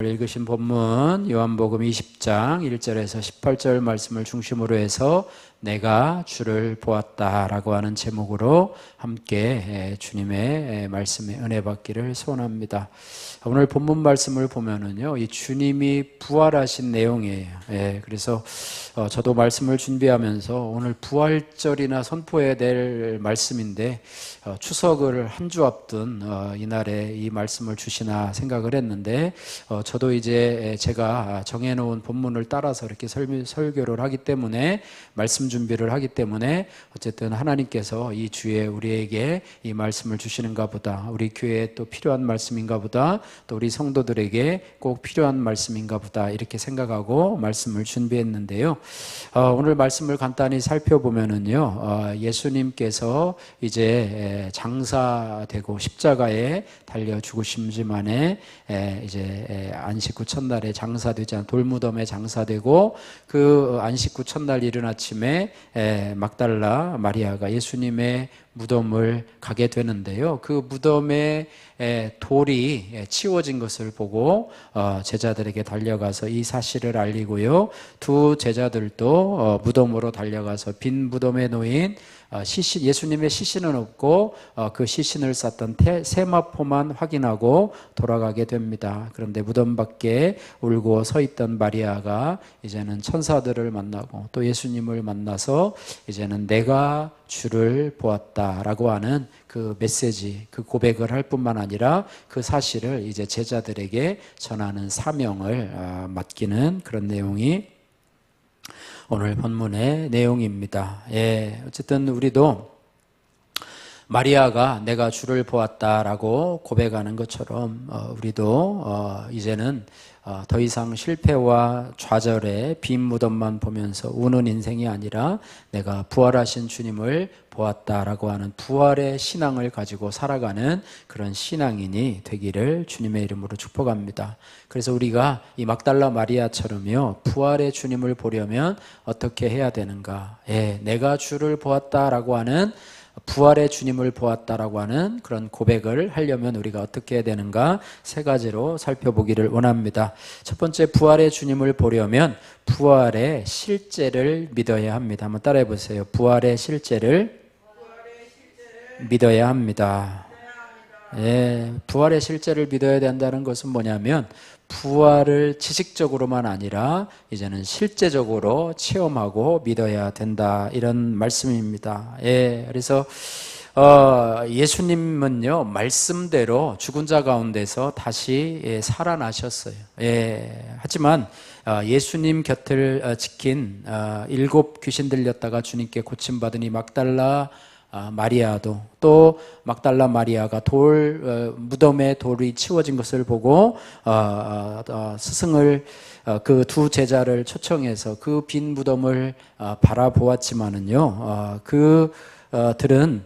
읽으신 본문 요한복음 20장 1절에서 18절 말씀을 중심으로 해서 내가 주를 보았다라고 하는 제목으로 함께 주님의 말씀에 은혜 받기를 소원합니다. 오늘 본문 말씀을 보면은요, 이 주님이 부활하신 내용이에요. 그래서 저도 말씀을 준비하면서 오늘 부활절이나 선포해야 될 말씀인데 추석을 한 주 앞둔 이날에 이 말씀을 주시나 생각을 했는데 저도 이제 제가 정해놓은 본문을 따라서 이렇게 설교를 하기 때문에 말씀 준비를 하기 때문에 어쨌든 하나님께서 이 주에 우리에게 이 말씀을 주시는가 보다, 우리 교회에 또 필요한 말씀인가 보다, 또 우리 성도들에게 꼭 필요한 말씀인가 보다 이렇게 생각하고 말씀을 준비했는데요. 오늘 말씀을 간단히 살펴보면은요, 예수님께서 이제 장사되고 십자가에 달려 죽으심지만에 이제 안식 후 첫날에 장사되지 않은 돌무덤에 장사되고 그 안식 후 첫날 이른 아침에 막달라 마리아가 예수님의 무덤을 가게 되는데요. 그 무덤에 돌이 치워진 것을 보고 제자들에게 달려가서 이 사실을 알리고요. 두 제자들도 무덤으로 달려가서 빈 무덤에 놓인 시신, 예수님의 시신은 없고 그 시신을 쌌던 세마포만 확인하고 돌아가게 됩니다. 그런데 무덤 밖에 울고 서 있던 마리아가 이제는 천사들을 만나고 또 예수님을 만나서 이제는 내가 주를 보았다라고 하는 그 메시지, 그 고백을 할 뿐만 아니라 그 사실을 이제 제자들에게 전하는 사명을 맡기는 그런 내용이 오늘 본문의 내용입니다. 어쨌든 우리도 마리아가 내가 주를 보았다라고 고백하는 것처럼 우리도 이제는 더 이상 실패와 좌절의 빈 무덤만 보면서 우는 인생이 아니라 내가 부활하신 주님을 보았다라고 하는 부활의 신앙을 가지고 살아가는 그런 신앙인이 되기를 주님의 이름으로 축복합니다. 그래서 우리가 이 막달라 마리아처럼요, 부활의 주님을 보려면 어떻게 해야 되는가? 내가 주를 보았다라고 하는 부활의 주님을 보았다라고 하는 그런 고백을 하려면 우리가 어떻게 해야 되는가 세 가지로 살펴보기를 원합니다. 첫 번째, 부활의 주님을 보려면 부활의 실제를 믿어야 합니다. 한번 따라해 보세요. 부활의 실제를 믿어야 합니다. 부활의 실제를 믿어야 된다는 것은 뭐냐면 부활을 지식적으로만 아니라 이제는 실제적으로 체험하고 믿어야 된다, 이런 말씀입니다. 그래서 예수님은요, 말씀대로 죽은 자 가운데서 다시 살아나셨어요. 하지만 예수님 곁을 지킨 7 귀신 들렸다가 주님께 고침받은 이 막달라 마리아도, 또 막달라 마리아가 무덤에 돌이 치워진 것을 보고 스승을 그 두 제자를 초청해서 그 빈 무덤을 바라보았지만은요, 그들은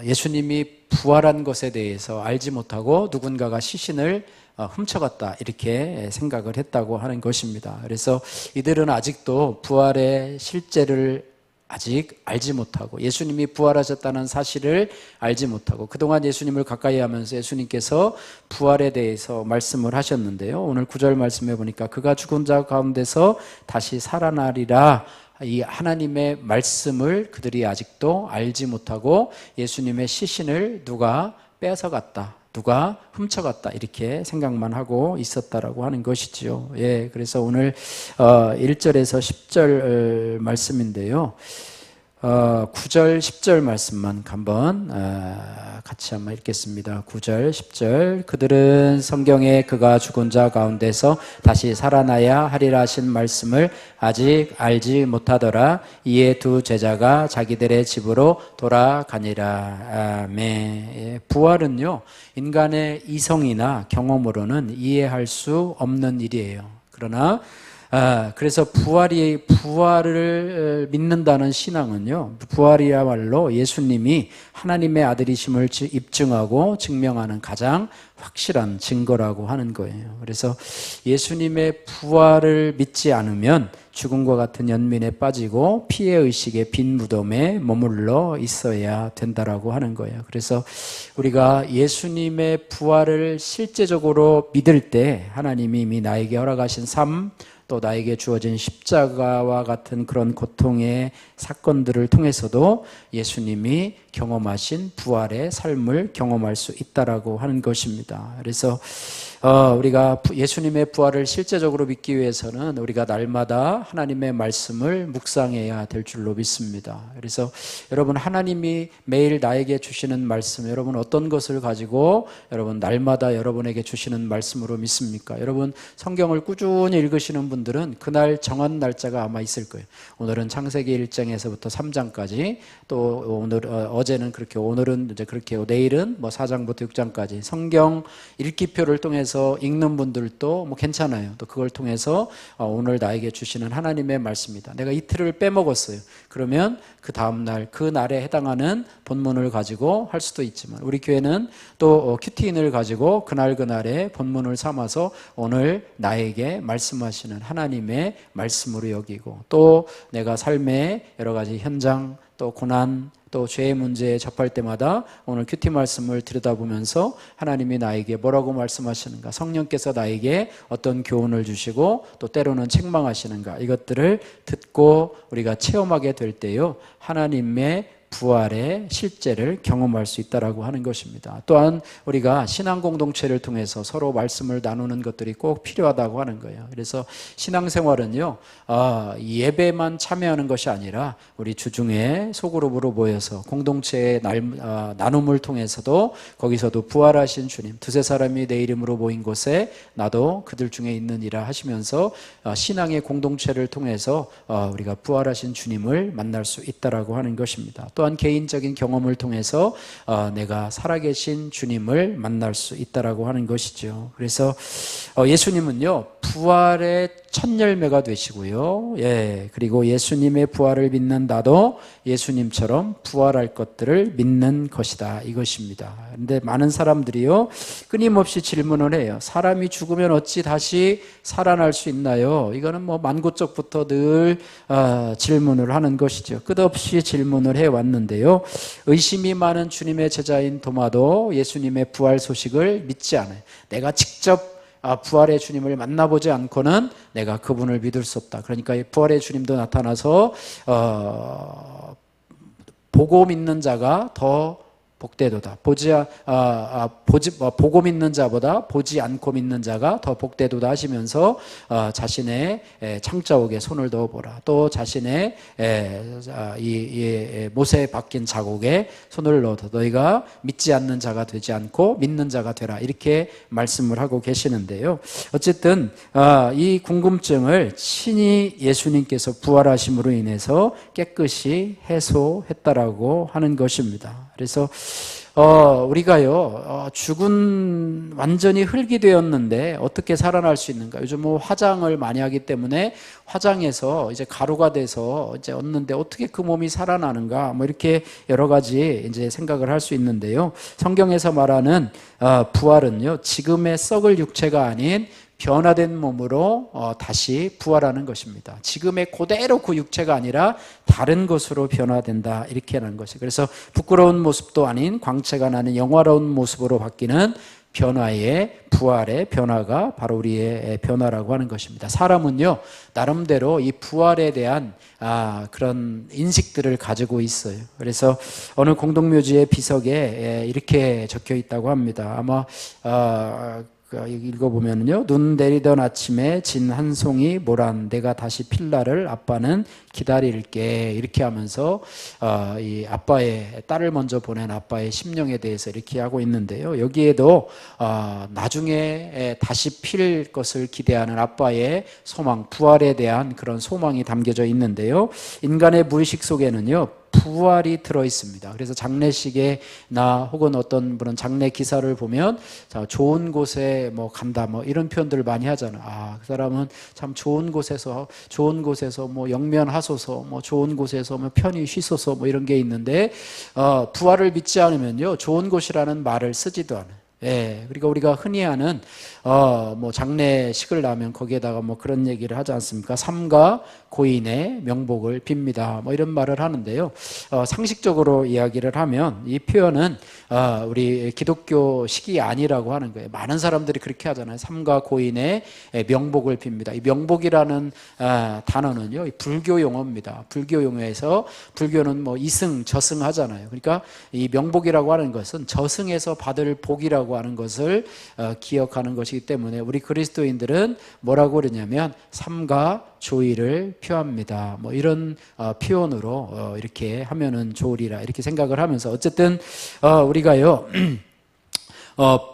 예수님이 부활한 것에 대해서 알지 못하고 누군가가 시신을 훔쳐갔다 이렇게 생각을 했다고 하는 것입니다. 그래서 이들은 아직도 부활의 실제를 아직 알지 못하고 예수님이 부활하셨다는 사실을 알지 못하고 그동안 예수님을 가까이 하면서 예수님께서 부활에 대해서 말씀을 하셨는데요, 오늘 9절 말씀해 보니까 그가 죽은 자 가운데서 다시 살아나리라, 이 하나님의 말씀을 그들이 아직도 알지 못하고 예수님의 시신을 누가 뺏어갔다, 누가 훔쳐갔다 이렇게 생각만 하고 있었다라고 하는 것이지요. 그래서 오늘 1절에서 10절 말씀인데요, 9절 10절 말씀만 같이 한번 읽겠습니다. 9절 10절. 그들은 성경에 그가 죽은 자 가운데서 다시 살아나야 하리라 하신 말씀을 아직 알지 못하더라. 이에 두 제자가 자기들의 집으로 돌아가니라. 아멘. 부활은요, 인간의 이성이나 경험으로는 이해할 수 없는 일이에요. 그러나 그래서 부활을 믿는다는 신앙은요, 부활이야말로 예수님이 하나님의 아들이심을 입증하고 증명하는 가장 확실한 증거라고 하는 거예요. 그래서 예수님의 부활을 믿지 않으면 죽음과 같은 연민에 빠지고 피해의식의 빈 무덤에 머물러 있어야 된다라고 하는 거예요. 그래서 우리가 예수님의 부활을 실제적으로 믿을 때 하나님이 이미 나에게 허락하신 삶, 또 나에게 주어진 십자가와 같은 그런 고통의 사건들을 통해서도 예수님이 경험하신 부활의 삶을 경험할 수 있다라고 하는 것입니다. 그래서 우리가 예수님의 부활을 실제적으로 믿기 위해서는 우리가 날마다 하나님의 말씀을 묵상해야 될 줄로 믿습니다. 그래서 여러분, 하나님이 매일 나에게 주시는 말씀, 여러분 어떤 것을 가지고 여러분 날마다 여러분에게 주시는 말씀으로 믿습니까? 여러분 성경을 꾸준히 읽으시는 분들은 그날 정한 날짜가 아마 있을 거예요. 오늘은 창세기 1장에서부터 3장까지, 또 어제는 그렇게, 오늘은 이제 그렇게, 내일은 뭐 4장부터 6장까지 성경 읽기표를 통해서 읽는 분들도 뭐 괜찮아요. 또 그걸 통해서 오늘 나에게 주시는 하나님의 말씀이다. 내가 이틀을 빼먹었어요. 그러면 그 다음날 그 날에 해당하는 본문을 가지고 할 수도 있지만, 우리 교회는 또 큐티인을 가지고 그날의 본문을 삼아서 오늘 나에게 말씀하시는 하나님의 말씀으로 여기고, 또 내가 삶의 여러 가지 현장, 또 고난, 또 죄의 문제에 접할 때마다 오늘 큐티 말씀을 들여다보면서 하나님이 나에게 뭐라고 말씀하시는가, 성령께서 나에게 어떤 교훈을 주시고 또 때로는 책망하시는가, 이것들을 듣고 우리가 체험하게 될 때요, 하나님의 부활의 실제를 경험할 수 있다라고 하는 것입니다. 또한 우리가 신앙 공동체를 통해서 서로 말씀을 나누는 것들이 꼭 필요하다고 하는 거예요. 그래서 신앙생활은요, 예배만 참여하는 것이 아니라 우리 주중에 소그룹으로 모여서 공동체의 나눔을 통해서도, 거기서도 부활하신 주님, 두세 사람이 내 이름으로 모인 곳에 나도 그들 중에 있느니라 하시면서 신앙의 공동체를 통해서 우리가 부활하신 주님을 만날 수 있다라고 하는 것입니다. 또한 개인적인 경험을 통해서 내가 살아계신 주님을 만날 수 있다라고 하는 것이죠. 그래서 예수님은요, 부활의 첫 열매가 되시고요, 그리고 예수님의 부활을 믿는 나도 예수님처럼 부활할 것들을 믿는 것이다, 이것입니다. 그런데 많은 사람들이요, 끊임없이 질문을 해요. 사람이 죽으면 어찌 다시 살아날 수 있나요? 이거는 뭐 만고적부터 늘 질문을 하는 것이죠. 끝없이 질문을 해왔는데요, 의심이 많은 주님의 제자인 도마도 예수님의 부활 소식을 믿지 않아요. 내가 직접 부활의 주님을 만나보지 않고는 내가 그분을 믿을 수 없다. 그러니까 부활의 주님도 나타나서 보고 믿는 자가 더 복되도다. 보고 믿는 자보다 보지 않고 믿는 자가 더 복되도다 하시면서 자신의 창자옥에 손을 넣어보라. 또 자신의 이 못에 박힌 자국에 손을 넣어도 너희가 믿지 않는 자가 되지 않고 믿는 자가 되라, 이렇게 말씀을 하고 계시는데요. 어쨌든 이 궁금증을 친히 예수님께서 부활하심으로 인해서 깨끗이 해소했다라고 하는 것입니다. 그래서 우리가요, 죽은 완전히 흙이 되었는데 어떻게 살아날 수 있는가? 요즘 뭐 화장을 많이 하기 때문에 화장해서 이제 가루가 돼서 이제 얻는데 어떻게 그 몸이 살아나는가? 뭐 이렇게 여러 가지 이제 생각을 할 수 있는데요. 성경에서 말하는 부활은요, 지금의 썩을 육체가 아닌 변화된 몸으로 다시 부활하는 것입니다. 지금의 그대로 그 육체가 아니라 다른 것으로 변화된다, 이렇게 하는 것이에요. 그래서 부끄러운 모습도 아닌 광채가 나는 영화로운 모습으로 바뀌는 변화의, 부활의 변화가 바로 우리의 변화라고 하는 것입니다. 사람은요, 나름대로 이 부활에 대한 그런 인식들을 가지고 있어요. 그래서 어느 공동묘지의 비석에 이렇게 적혀 있다고 합니다. 아마 읽어보면요, 눈 내리던 아침에 진 한 송이 모란 내가 다시 필 날을 아빠는 기다릴게, 이렇게 하면서 이 아빠의, 딸을 먼저 보낸 아빠의 심령에 대해서 이렇게 하고 있는데요, 여기에도 나중에 다시 필 것을 기대하는 아빠의 소망, 부활에 대한 그런 소망이 담겨져 있는데요, 인간의 무의식 속에는요, 부활이 들어 있습니다. 그래서 장례식에나 혹은 어떤 분은 장례 기사를 보면 자, 좋은 곳에 뭐 간다 뭐 이런 표현들을 많이 하잖아요. 아, 그 사람은 참 좋은 곳에서 뭐 영면하소서, 뭐 좋은 곳에서 뭐 편히 쉬소서 뭐 이런 게 있는데 부활을 믿지 않으면요 좋은 곳이라는 말을 쓰지도 않아요. 예, 그리고 우리가 흔히 하는 뭐 장례식을 나면 거기에다가 뭐 그런 얘기를 하지 않습니까? 삼가 고인의 명복을 빕니다. 뭐 이런 말을 하는데요. 상식적으로 이야기를 하면 이 표현은 우리 기독교식이 아니라고 하는 거예요. 많은 사람들이 그렇게 하잖아요. 삼가 고인의 명복을 빕니다. 이 명복이라는 단어는요, 불교 용어입니다. 불교 용어에서 불교는 뭐 이승, 저승 하잖아요. 그러니까 이 명복이라고 하는 것은 저승에서 받을 복이라고 하는 것을 기억하는 것이기 때문에 우리 그리스도인들은 뭐라고 그러냐면 삼가 조의를 표합니다. 뭐 이런 표현으로 이렇게 하면은 좋으리라 이렇게 생각을 하면서 어쨌든 우리가요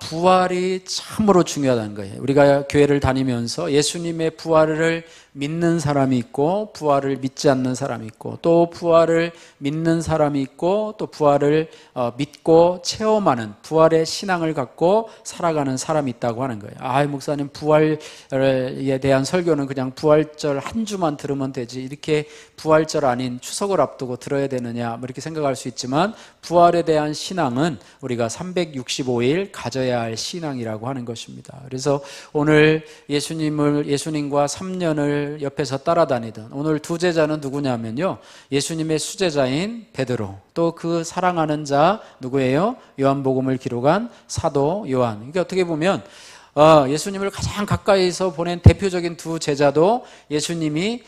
부활이 참으로 중요하다는 거예요. 우리가 교회를 다니면서 예수님의 부활을 믿는 사람이 있고 부활을 믿지 않는 사람이 있고 또 부활을 믿는 사람이 있고 또 부활을 믿고 체험하는 부활의 신앙을 갖고 살아가는 사람이 있다고 하는 거예요. 아, 목사님 부활에 대한 설교는 그냥 부활절 한 주만 들으면 되지 이렇게 부활절 아닌 추석을 앞두고 들어야 되느냐 뭐 이렇게 생각할 수 있지만 부활에 대한 신앙은 우리가 365일 가져야 할 신앙이라고 하는 것입니다. 그래서 오늘 예수님과 3년을 옆에서 따라다니던 오늘 두 제자는 누구냐면요 예수님의 수제자인 베드로 또 그 사랑하는 자 누구예요? 요한복음을 기록한 사도 요한. 그러니까 어떻게 보면 예수님을 가장 가까이서 보낸 대표적인 두 제자도 예수님이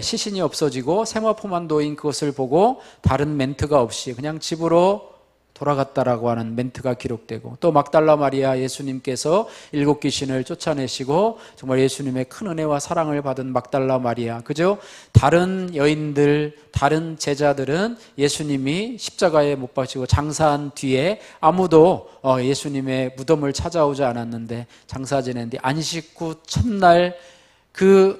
시신이 없어지고 세마포만 놓인 그것을 보고 다른 멘트가 없이 그냥 집으로 돌아갔다라고 하는 멘트가 기록되고 또 막달라 마리아 예수님께서 7 귀신을 쫓아내시고 정말 예수님의 큰 은혜와 사랑을 받은 막달라 마리아 그죠? 다른 여인들 다른 제자들은 예수님이 십자가에 못 박히고 장사한 뒤에 아무도 예수님의 무덤을 찾아오지 않았는데 장사 지낸 뒤 안식 후 첫날 그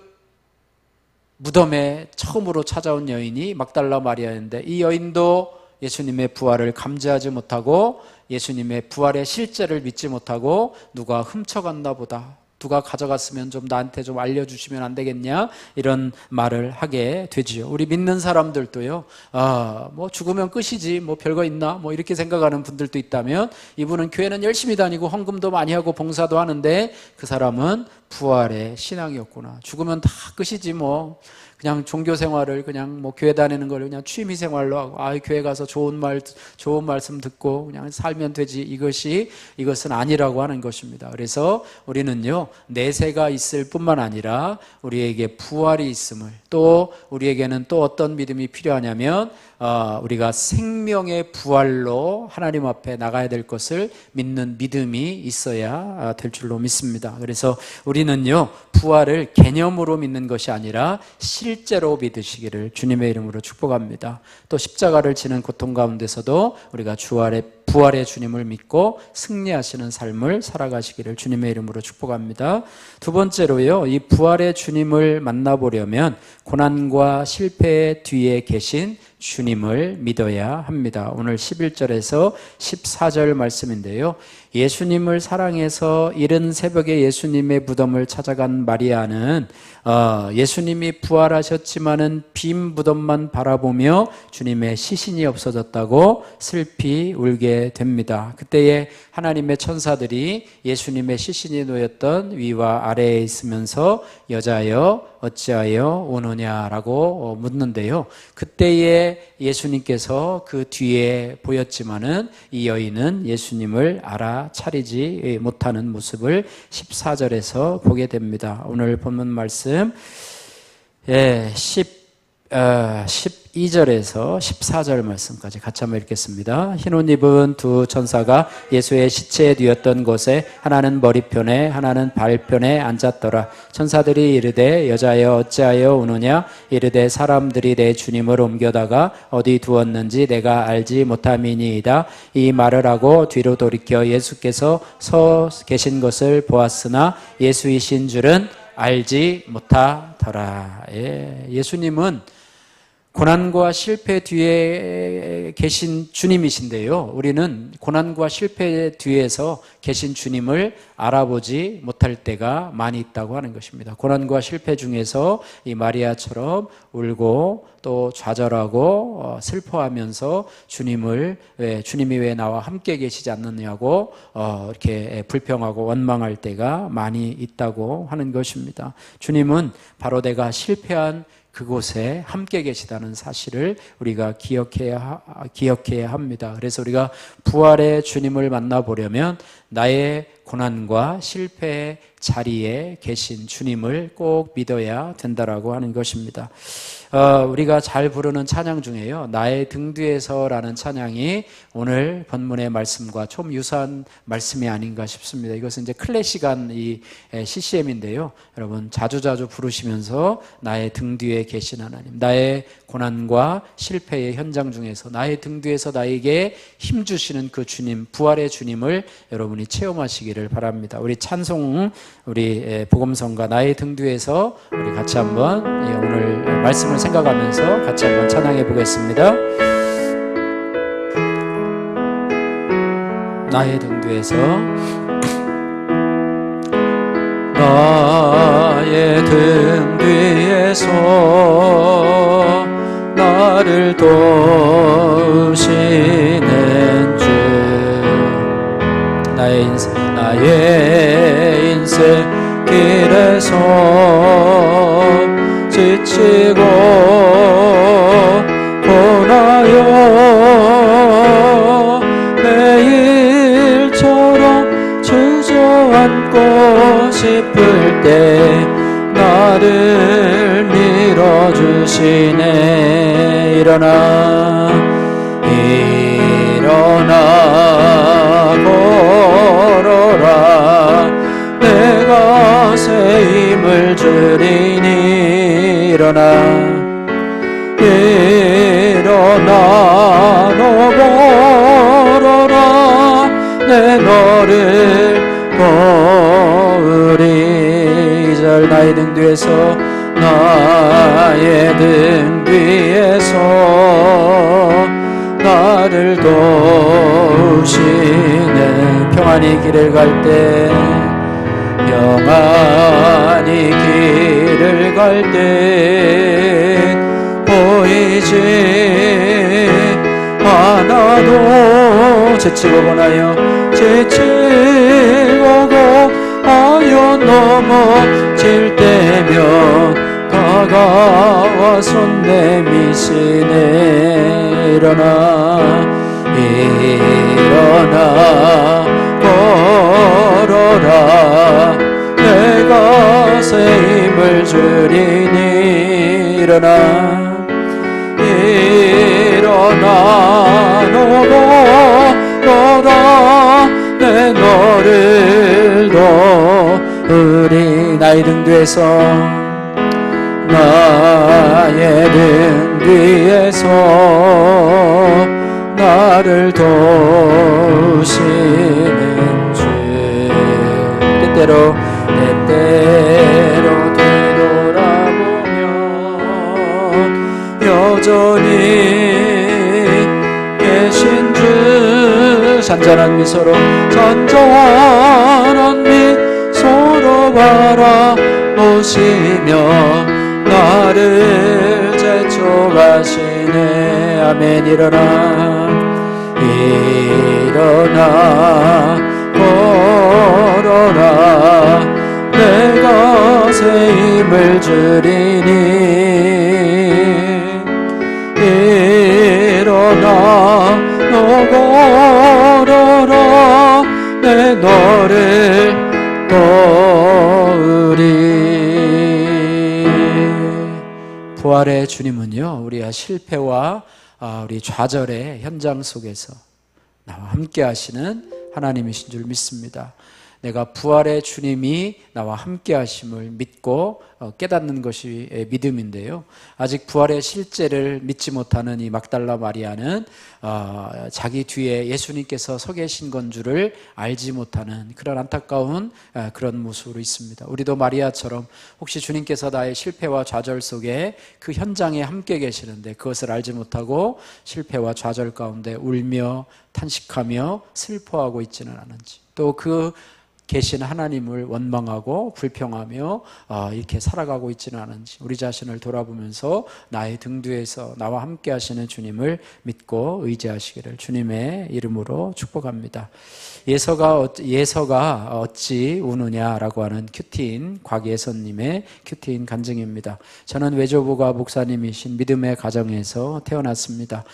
무덤에 처음으로 찾아온 여인이 막달라 마리아인데 이 여인도 예수님의 부활을 감지하지 못하고 예수님의 부활의 실제를 믿지 못하고 누가 훔쳐갔나 보다 누가 가져갔으면 좀 나한테 좀 알려주시면 안 되겠냐 이런 말을 하게 되지요. 우리 믿는 사람들도요 뭐 죽으면 끝이지 뭐 별거 있나 뭐 이렇게 생각하는 분들도 있다면 이분은 교회는 열심히 다니고 헌금도 많이 하고 봉사도 하는데 그 사람은 부활의 신앙이었구나. 죽으면 다 끝이지 뭐 그냥 종교 생활을 그냥 뭐 교회 다니는 걸 그냥 취미 생활로 하고 교회 가서 좋은 말씀 듣고 그냥 살면 되지 이것은 아니라고 하는 것입니다. 그래서 우리는요 내세가 있을 뿐만 아니라 우리에게 부활이 있음을 또 우리에게는 또 어떤 믿음이 필요하냐면 우리가 생명의 부활로 하나님 앞에 나가야 될 것을 믿는 믿음이 있어야 될 줄로 믿습니다. 그래서 우리는요 부활을 개념으로 믿는 것이 아니라 실제로 믿으시기를 주님의 이름으로 축복합니다. 또 십자가를 지는 고통 가운데서도 우리가 부활의 주님을 믿고 승리하시는 삶을 살아가시기를 주님의 이름으로 축복합니다. 두 번째로요 이 부활의 주님을 만나보려면 고난과 실패의 뒤에 계신 주님을 믿어야 합니다. 오늘 11절에서 14절 말씀인데요. 예수님을 사랑해서 이른 새벽에 예수님의 무덤을 찾아간 마리아는 예수님이 부활하셨지만은 빈 무덤만 바라보며 주님의 시신이 없어졌다고 슬피 울게 됩니다. 그때에 하나님의 천사들이 예수님의 시신이 놓였던 위와 아래에 있으면서 여자여 어찌하여 오느냐라고 묻는데요. 그때에 예수님께서 그 뒤에 보였지만은 이 여인은 예수님을 알아차리지 못하는 모습을 14절에서 보게 됩니다. 오늘 본문 말씀 12절에서 14절 말씀까지 같이 한번 읽겠습니다. 흰옷 입은 두 천사가 예수의 시체에 뉘었던 곳에 하나는 머리편에 하나는 발편에 앉았더라. 천사들이 이르되 여자여 어찌하여 우느냐 이르되 사람들이 내 주님을 옮겨다가 어디 두었는지 내가 알지 못함이니이다. 이 말을 하고 뒤로 돌이켜 예수께서 서 계신 것을 보았으나 예수이신 줄은 알지 못하더라. 예수님은 고난과 실패 뒤에 계신 주님이신데요. 우리는 고난과 실패 뒤에서 계신 주님을 알아보지 못할 때가 많이 있다고 하는 것입니다. 고난과 실패 중에서 이 마리아처럼 울고 또 좌절하고 슬퍼하면서 주님이 왜 나와 함께 계시지 않느냐고 이렇게 불평하고 원망할 때가 많이 있다고 하는 것입니다. 주님은 바로 내가 실패한 그곳에 함께 계시다는 사실을 우리가 기억해야 합니다. 그래서 우리가 부활의 주님을 만나보려면 나의 고난과 실패의 자리에 계신 주님을 꼭 믿어야 된다라고 하는 것입니다. 우리가 잘 부르는 찬양 중에요, 나의 등 뒤에서라는 찬양이 오늘 본문의 말씀과 좀 유사한 말씀이 아닌가 싶습니다. 이것은 이제 클래식한 이 CCM인데요. 여러분 자주자주 부르시면서 나의 등 뒤에 계신 하나님, 나의 고난과 실패의 현장 중에서 나의 등 뒤에서 나에게 힘주시는 그 주님, 부활의 주님을 여러분이 체험하시기를 바랍니다. 우리 찬송, 우리 복음성가 나의 등 뒤에서 우리 같이 한번 오늘 말씀을 생각하면서 같이 한번 찬양해 보겠습니다. 나의 등 뒤에서, 나의 등 뒤에서 나를 도우시는 주, 나의 인생 길에서 지치고 고나여 매일처럼 주저앉고 싶을 때 나를 밀어주시네. 일어나 걸어라, 내가 새 힘을 주리니. 일어나 너 걸어라, 내 너를 도우리. 이 절 나의 등 뒤에서, 나의 등 뒤에서 나를 도우시는, 평안히 길을 갈 때, 평안히 길을 갈 때 보이지 않아도 지치고 고나여 넘어질 때면 다가와 손 내미시네. 일어나 걸어라, 내가 새 힘을 주리니. 일어나 너 걸어라, 내 너를 도우리. 나의 등 뒤에서, 나의 등 뒤에서 나를 도우시는 주. 때때로 되돌아보면 여전히 계신 주, 잔잔한 미소로 바라보시며 나를 제쳐가시네. 아멘. 일어나 걸어라, 내가 새 힘을 주리니. 일어나 너 걸어라, 내 너를 도우리. 부활의 주님은요, 우리의 실패와 우리 좌절의 현장 속에서 나와 함께 하시는 하나님이신 줄 믿습니다. 내가 부활의 주님이 나와 함께 하심을 믿고 깨닫는 것이 믿음인데요. 아직 부활의 실제를 믿지 못하는 이 막달라 마리아는 자기 뒤에 예수님께서 서 계신 건 줄을 알지 못하는 그런 안타까운 그런 모습으로 있습니다. 우리도 마리아처럼 혹시 주님께서 나의 실패와 좌절 속에 그 현장에 함께 계시는데 그것을 알지 못하고 실패와 좌절 가운데 울며 탄식하며 슬퍼하고 있지는 않은지, 또 그 계신 하나님을 원망하고 불평하며 이렇게 살아가고 있지는 않은지 우리 자신을 돌아보면서 나의 등 뒤에서 나와 함께 하시는 주님을 믿고 의지하시기를 주님의 이름으로 축복합니다. 예서가 어찌 우느냐라고 하는 큐티인 곽예선님의 큐티인 간증입니다. 저는 외조부가 목사님이신 믿음의 가정에서 태어났습니다.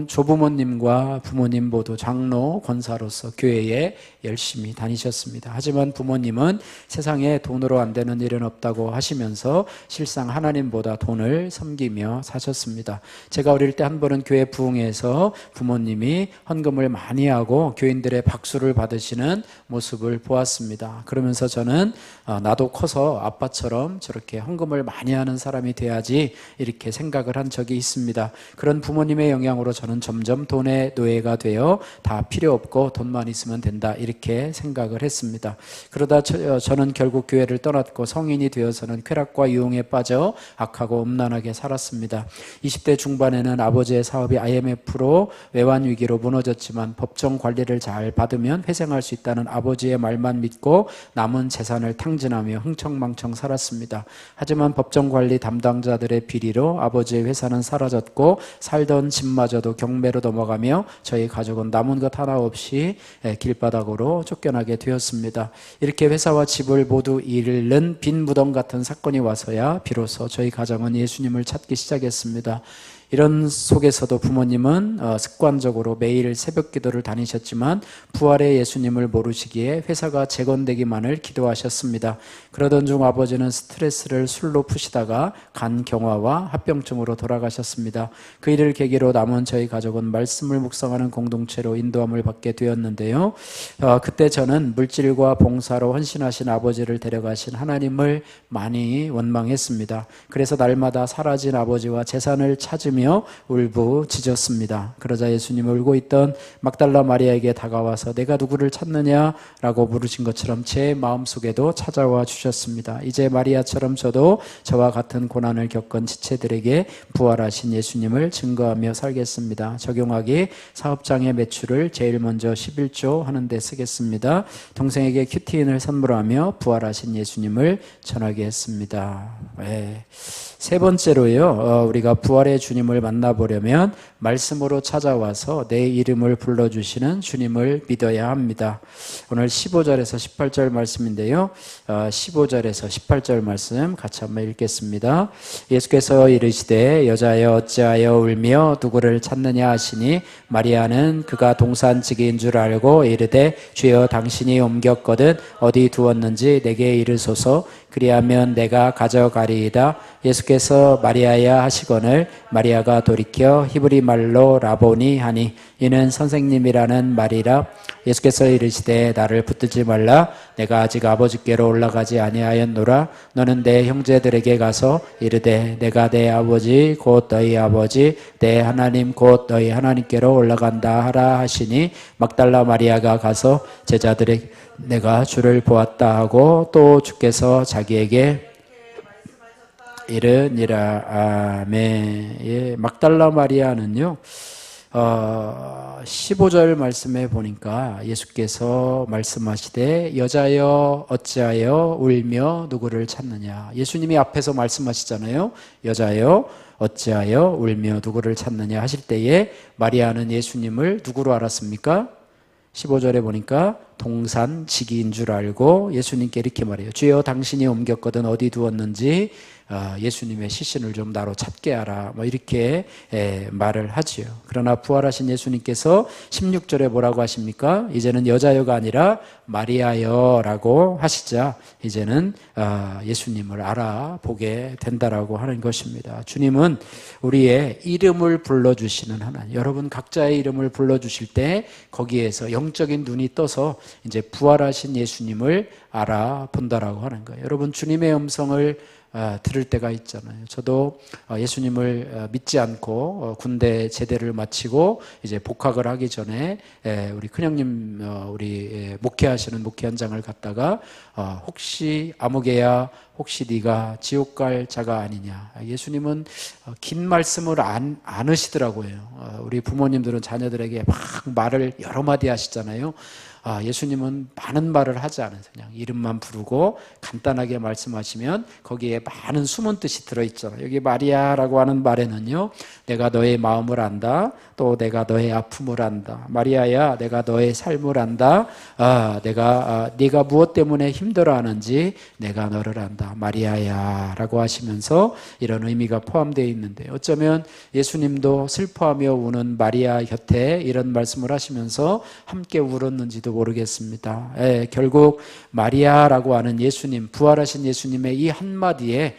조부모님과 부모님 모두 장로, 권사로서 교회에 열심히 다니셨습니다. 하지만 부모님은 세상에 돈으로 안 되는 일은 없다고 하시면서 실상 하나님보다 돈을 섬기며 사셨습니다. 제가 어릴 때 한 번은 교회 부흥회에서 부모님이 헌금을 많이 하고 교인들의 박수를 받으시는 모습을 보았습니다. 그러면서 저는 나도 커서 아빠처럼 저렇게 헌금을 많이 하는 사람이 돼야지 이렇게 생각을 한 적이 있습니다. 그런 부모님의 영향으로 저는 점점 돈의 노예가 되어 다 필요 없고 돈만 있으면 된다 이렇게 생각을 했습니다. 그러다 저는 결국 교회를 떠났고 성인이 되어서는 쾌락과 유흥에 빠져 악하고 음란하게 살았습니다. 20대 중반에는 아버지의 사업이 IMF로 외환 위기로 무너졌지만 법정 관리를 잘 받으면 회생할 수 있다는 아버지의 말만 믿고 남은 재산을 탕진하며 흥청망청 살았습니다. 하지만 법정 관리 담당자들의 비리로 아버지의 회사는 사라졌고 살던 집마저도 경매로 넘어가며 저희 가족은 남은 것 하나 없이 길바닥으로 쫓겨나게 되었습니다. 이렇게 회사와 집을 모두 잃는 빈 무덤 같은 사건이 와서야 비로소 저희 가정은 예수님을 찾기 시작했습니다. 이런 속에서도 부모님은 습관적으로 매일 새벽 기도를 다니셨지만 부활의 예수님을 모르시기에 회사가 재건되기만을 기도하셨습니다. 그러던 중 아버지는 스트레스를 술로 푸시다가 간경화와 합병증으로 돌아가셨습니다. 그 일을 계기로 남은 저희 가족은 말씀을 묵상하는 공동체로 인도함을 받게 되었는데요. 그때 저는 물질과 봉사로 헌신하신 아버지를 데려가신 하나님을 많이 원망했습니다. 그래서 날마다 사라진 아버지와 재산을 찾으며 울부짖었습니다. 그러자 예수님이 울고 있던 막달라 마리아에게 다가와서 내가 누구를 찾느냐라고 물으신 것처럼 제 마음속에도 찾아와 주셨습니다. 이제 마리아처럼 저도 저와 같은 고난을 겪은 지체들에게 부활하신 예수님을 증거하며 살겠습니다. 적용하기 사업장의 매출을 제일 먼저 11조 하는 데 쓰겠습니다. 동생에게 큐티인을 선물하며 부활하신 예수님을 전하겠습니다. 네. 세 번째로요, 우리가 부활의 주님을 만나보려면 말씀으로 찾아와서 내 이름을 불러주시는 주님을 믿어야 합니다. 오늘 15절에서 18절 말씀인데요. 15절에서 18절 말씀 같이 한번 읽겠습니다. 예수께서 이르시되 여자여 어찌하여 울며 누구를 찾느냐 하시니 마리아는 그가 동산지기인 줄 알고 이르되 주여 당신이 옮겼거든 어디 두었는지 내게 이르소서 그리하면 내가 가져가리이다. 예수께서 마리아야 하시거늘 마리아가 돌이켜 히브리 말로 라보니 하니 이는 선생님이라는 말이라. 예수께서 이르시되 나를 붙들지 말라. 내가 아직 아버지께로 올라가지 아니하였노라. 너는 내 형제들에게 가서 이르되 내가 내 아버지 곧 너희 아버지 내 하나님 곧 너희 하나님께로 올라간다 하라 하시니 막달라 마리아가 가서 제자들에게 내가 주를 보았다 하고 또 주께서 자기에게 이르니라. 아멘. 예, 막달라 마리아는요 15절 말씀에 보니까 예수께서 말씀하시되 여자여 어찌하여 울며 누구를 찾느냐. 예수님이 앞에서 말씀하시잖아요. 여자여 어찌하여 울며 누구를 찾느냐 하실 때에 마리아는 예수님을 누구로 알았습니까? 15절에 보니까 동산지기인 줄 알고 예수님께 이렇게 말해요. 주여 당신이 옮겼거든 어디 두었는지 예수님의 시신을 좀 나로 찾게 하라. 뭐 이렇게 말을 하지요. 그러나 부활하신 예수님께서 16절에 뭐라고 하십니까? 이제는 여자여가 아니라 마리아여라고 하시자 이제는 예수님을 알아보게 된다라고 하는 것입니다. 주님은 우리의 이름을 불러주시는 하나님. 여러분 각자의 이름을 불러주실 때 거기에서 영적인 눈이 떠서 이제 부활하신 예수님을 알아본다라고 하는 거예요. 여러분, 주님의 음성을 들을 때가 있잖아요. 저도 예수님을 믿지 않고 군대 제대를 마치고 이제 복학을 하기 전에 우리 큰형님 우리 목회하시는 목회 현장을 갔다가 혹시 아무개야 혹시 네가 지옥 갈 자가 아니냐. 예수님은 긴 말씀을 안 하시더라고요. 우리 부모님들은 자녀들에게 막 말을 여러 마디 하시잖아요. 예수님은 많은 말을 하지 않으세요. 그냥 이름만 부르고 간단하게 말씀하시면 거기에 많은 숨은 뜻이 들어있잖아요. 여기 마리아라고 하는 말에는요, 내가 너의 마음을 안다, 또 내가 너의 아픔을 안다. 마리아야, 내가 너의 삶을 안다. 네가 무엇 때문에 힘들어하는지 내가 너를 안다. 마리아야 라고 하시면서 이런 의미가 포함되어 있는데, 어쩌면 예수님도 슬퍼하며 우는 마리아 곁에 이런 말씀을 하시면서 함께 울었는지도 모르겠습니다. 결국 마리아라고 하는 예수님, 부활하신 예수님의 이 한마디에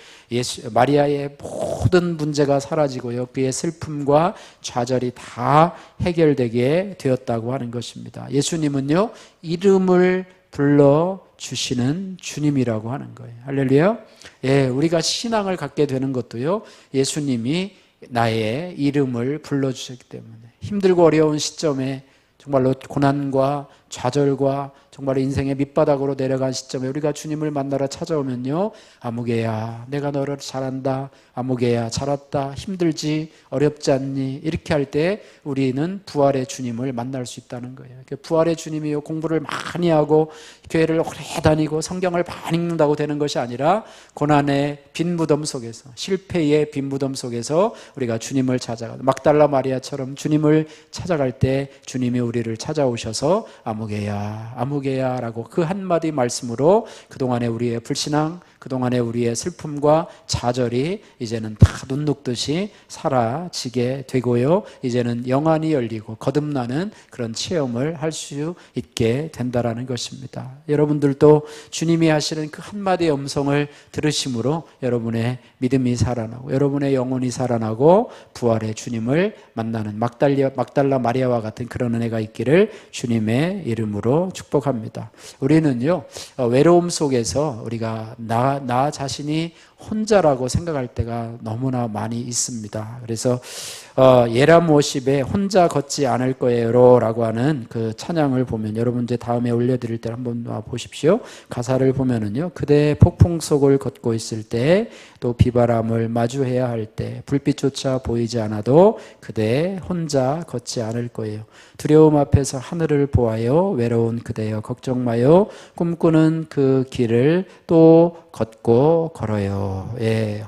마리아의 모든 문제가 사라지고요, 그의 슬픔과 좌절이 다 해결되게 되었다고 하는 것입니다. 예수님은요, 이름을 불러주시는 주님이라고 하는 거예요. 할렐루야. 우리가 신앙을 갖게 되는 것도요, 예수님이 나의 이름을 불러주셨기 때문에, 힘들고 어려운 시점에 정말로 고난과 좌절과 정말 인생의 밑바닥으로 내려간 시점에 우리가 주님을 만나러 찾아오면요, 아무개야 내가 너를 잘한다, 아무개야 잘 왔다, 힘들지 어렵지 않니, 이렇게 할 때 우리는 부활의 주님을 만날 수 있다는 거예요. 부활의 주님이요, 공부를 많이 하고 교회를 오래 다니고 성경을 많이 읽는다고 되는 것이 아니라 고난의 빈 무덤 속에서, 실패의 빈 무덤 속에서 우리가 주님을 찾아가, 막달라 마리아처럼 주님을 찾아갈 때 주님이 우리를 찾아오셔서 아무개야 아무개야 라고 그 한마디 말씀으로 그동안의 우리의 불신앙, 그동안의 우리의 슬픔과 좌절이 이제는 다 눈 녹듯이 사라지게 되고요, 이제는 영안이 열리고 거듭나는 그런 체험을 할 수 있게 된다라는 것입니다. 여러분들도 주님이 하시는 그 한마디의 음성을 들으심으로 여러분의 믿음이 살아나고 여러분의 영혼이 살아나고 부활의 주님을 만나는 막달라 마리아와 같은 그런 은혜가 있기를 주님의 이름으로 축복합니다. 우리는요, 외로움 속에서 우리가 나 자신이 혼자라고 생각할 때가 너무나 많이 있습니다. 그래서 예라모십에 혼자 걷지 않을 거예요 라고 하는 그 찬양을 보면, 여러분 이제 다음에 올려드릴 때 한번 보십시오. 가사를 보면은요, 그대 폭풍 속을 걷고 있을 때, 또 비바람을 마주해야 할 때, 불빛조차 보이지 않아도 그대 혼자 걷지 않을 거예요. 두려움 앞에서 하늘을 보아요, 외로운 그대여 걱정 마요, 꿈꾸는 그 길을 또 걷고 걸어요.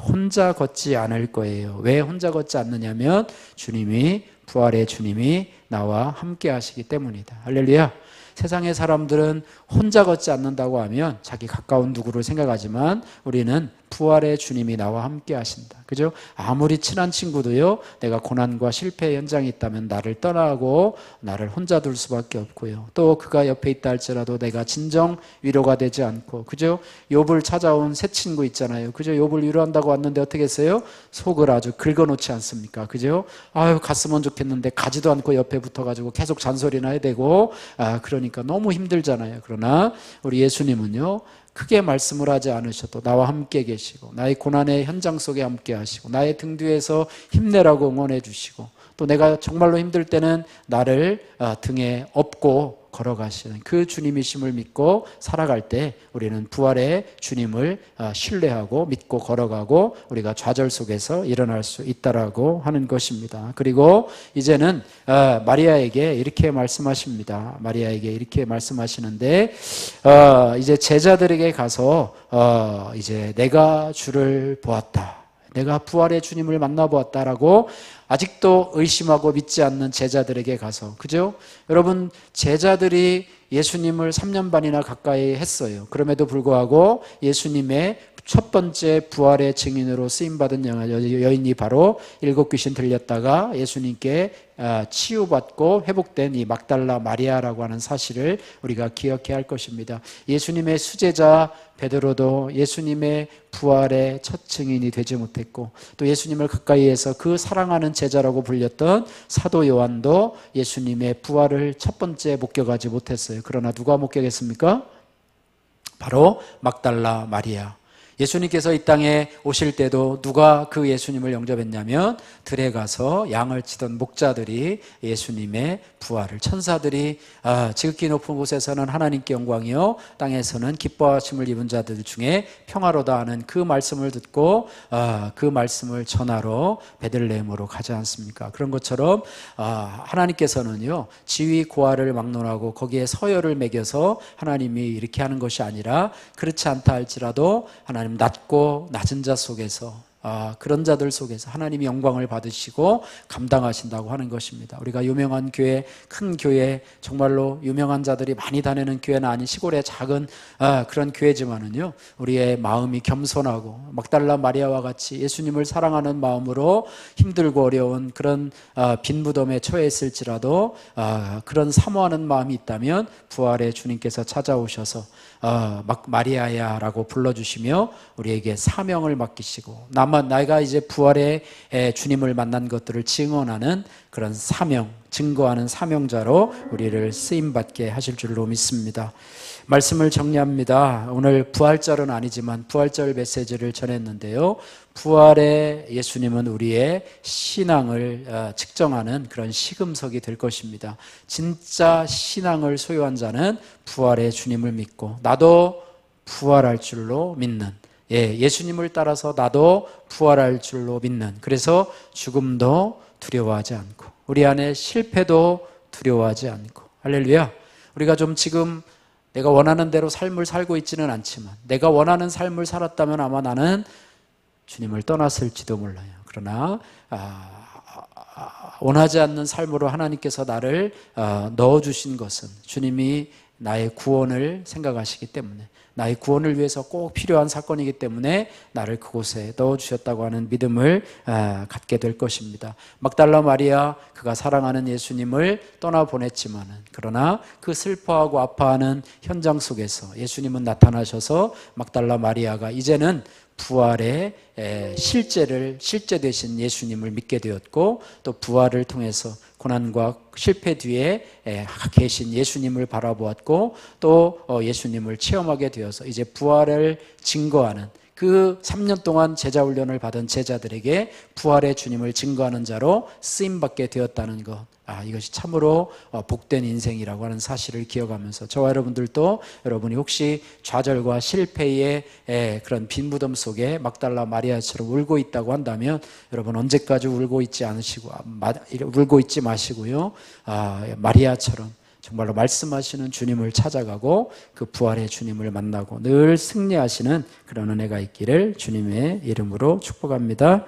혼자 걷지 않을 거예요. 왜 혼자 걷지 않느냐면 주님이, 부활의 주님이 나와 함께 하시기 때문이다. 할렐루야. 세상의 사람들은 혼자 걷지 않는다고 하면 자기 가까운 누구를 생각하지만 우리는 부활의 주님이 나와 함께 하신다. 그죠? 아무리 친한 친구도요, 내가 고난과 실패의 현장이 있다면 나를 떠나고 나를 혼자 둘 수밖에 없고요, 또 그가 옆에 있다 할지라도 내가 진정 위로가 되지 않고, 그죠? 욥을 찾아온 새 친구 있잖아요. 그죠? 욥을 위로한다고 왔는데 어떻게 했어요? 속을 아주 긁어놓지 않습니까? 그죠? 아유, 갔으면 좋겠는데 가지도 않고 옆에 붙어가지고 계속 잔소리나 해야 되고, 그러니까 너무 힘들잖아요. 그러나 우리 예수님은요, 크게 말씀을 하지 않으셔도 나와 함께 계시고, 나의 고난의 현장 속에 함께 하시고, 나의 등 뒤에서 힘내라고 응원해 주시고, 또 내가 정말로 힘들 때는 나를 등에 업고 걸어가시는 그 주님이심을 믿고 살아갈 때 우리는 부활의 주님을 신뢰하고 믿고 걸어가고 우리가 좌절 속에서 일어날 수 있다라고 하는 것입니다. 그리고 이제는 마리아에게 이렇게 말씀하십니다. 마리아에게 이렇게 말씀하시는데, 이제 제자들에게 가서 이제 내가 주를 보았다, 내가 부활의 주님을 만나보았다라고 아직도 의심하고 믿지 않는 제자들에게 가서, 그죠? 여러분, 제자들이 예수님을 3년 반이나 가까이 했어요. 그럼에도 불구하고 예수님의 첫 번째 부활의 증인으로 쓰임받은 여인이 바로 7 귀신 들렸다가 예수님께 치유받고 회복된 이 막달라 마리아라고 하는 사실을 우리가 기억해야 할 것입니다. 예수님의 수제자 베드로도 예수님의 부활의 첫 증인이 되지 못했고, 또 예수님을 가까이에서 그 사랑하는 제자라고 불렸던 사도 요한도 예수님의 부활을 첫 번째 목격하지 못했어요. 그러나 누가 목격했습니까? 바로 막달라 마리아. 예수님께서 이 땅에 오실 때도 누가 그 예수님을 영접했냐면 들에 가서 양을 치던 목자들이 예수님의 부활을, 천사들이 지극히 높은 곳에서는 하나님께 영광이요 땅에서는 기뻐하심을 입은 자들 중에 평화로다 하는 그 말씀을 듣고 그 말씀을 전하러 베들레헴으로 가지 않습니까? 그런 것처럼 하나님께서는요 지위 고하를 막론하고 거기에 서열을 매겨서 하나님이 이렇게 하는 것이 아니라, 그렇지 않다 할지라도 하나님 낮고 낮은 자 속에서 그런 자들 속에서 하나님이 영광을 받으시고 감당하신다고 하는 것입니다. 우리가 유명한 교회, 큰 교회, 정말로 유명한 자들이 많이 다니는 교회는 아닌 시골의 작은 그런 교회지만은요 우리의 마음이 겸손하고 막달라 마리아와 같이 예수님을 사랑하는 마음으로 힘들고 어려운 그런 빈 무덤에 처했을지라도 그런 사모하는 마음이 있다면 부활의 주님께서 찾아오셔서 마리아야 라고 불러주시며 우리에게 사명을 맡기시고, 내가 이제 부활의 주님을 만난 것들을 증언하는 그런 사명, 증거하는 사명자로 우리를 쓰임받게 하실 줄로 믿습니다. 말씀을 정리합니다. 오늘 부활절은 아니지만 부활절 메시지를 전했는데요, 부활의 예수님은 우리의 신앙을 측정하는 그런 시금석이 될 것입니다. 진짜 신앙을 소유한 자는 부활의 주님을 믿고, 나도 부활할 줄로 믿는, 예수님을 따라서 나도 부활할 줄로 믿는, 그래서 죽음도 두려워하지 않고 우리 안에 실패도 두려워하지 않고, 할렐루야. 우리가 좀 지금 내가 원하는 대로 삶을 살고 있지는 않지만, 내가 원하는 삶을 살았다면 아마 나는 주님을 떠났을지도 몰라요. 그러나 원하지 않는 삶으로 하나님께서 나를 넣어주신 것은 주님이 나의 구원을 생각하시기 때문에, 나의 구원을 위해서 꼭 필요한 사건이기 때문에 나를 그곳에 넣어주셨다고 하는 믿음을 갖게 될 것입니다. 막달라 마리아, 그가 사랑하는 예수님을 떠나보냈지만은, 그러나 그 슬퍼하고 아파하는 현장 속에서 예수님은 나타나셔서 막달라 마리아가 이제는 부활의 실제 되신 예수님을 믿게 되었고, 또 부활을 통해서 고난과 실패 뒤에 계신 예수님을 바라보았고, 또 예수님을 체험하게 되어서 이제 부활을 증거하는, 그 3년 동안 제자 훈련을 받은 제자들에게 부활의 주님을 증거하는 자로 쓰임받게 되었다는 것, 이것이 참으로 복된 인생이라고 하는 사실을 기억하면서, 저와 여러분들도 여러분이 혹시 좌절과 실패의 그런 빈 무덤 속에 막달라 마리아처럼 울고 있다고 한다면, 여러분 언제까지 울고 있지 마시고요, 마리아처럼 정말로 말씀하시는 주님을 찾아가고 그 부활의 주님을 만나고 늘 승리하시는 그런 은혜가 있기를 주님의 이름으로 축복합니다.